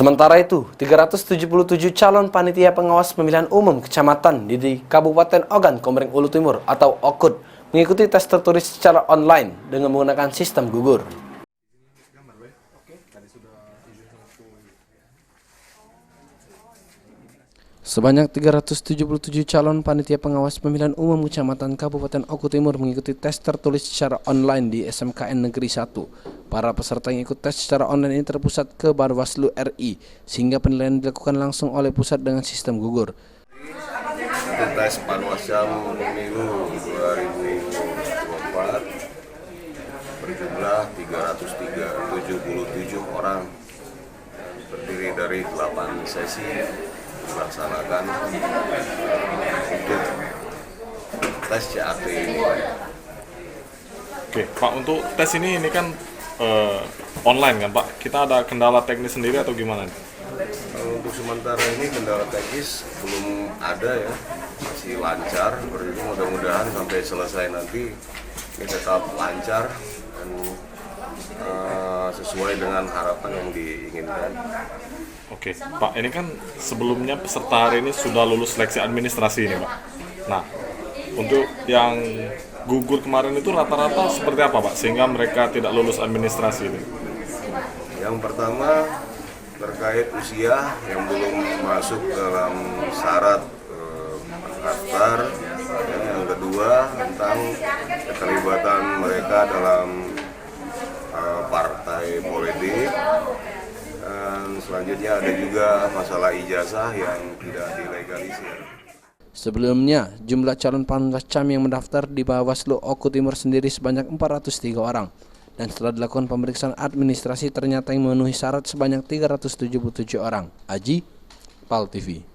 Sementara itu, 377 calon panitia pengawas pemilihan umum kecamatan di Kabupaten Ogan Komering Ulu Timur atau OKUT mengikuti tes tertulis secara online dengan menggunakan sistem gugur. Sebanyak 377 calon panitia pengawas pemilihan umum kecamatan Kabupaten Oku Timur mengikuti tes tertulis secara online di SMKN Negeri 1. Para peserta yang ikut tes secara online ini terpusat ke Bawaslu RI, sehingga penilaian dilakukan langsung oleh pusat dengan sistem gugur. Tes Panwascam Pemilu 2024 berjumlah 377 orang, terdiri dari 8 sesi dilaksanakan untuk tes CAT ini. Oke, Pak, untuk tes ini kan online kan, Pak? Kita ada kendala teknis sendiri atau gimana? Untuk sementara ini kendala teknis belum ada ya, masih lancar. Berarti mudah-mudahan sampai selesai nanti ini tetap lancar dan sesuai dengan harapan yang diinginkan. Oke, Pak, ini kan sebelumnya peserta hari ini sudah lulus seleksi administrasi ini, Pak. Nah, untuk yang gugur kemarin itu rata-rata seperti apa, Pak? Sehingga mereka tidak lulus administrasi ini. Yang pertama terkait usia yang belum masuk dalam syarat daftar. Yang kedua tentang keterlibatan mereka dalam partai politik. Dan selanjutnya ada juga masalah ijazah yang tidak dilegalisir. Sebelumnya, jumlah calon Panwascam yang mendaftar di Bawaslu Oku Timur sendiri sebanyak 403 orang. Dan setelah dilakukan pemeriksaan administrasi ternyata yang memenuhi syarat sebanyak 377 orang. Aji, PAL TV.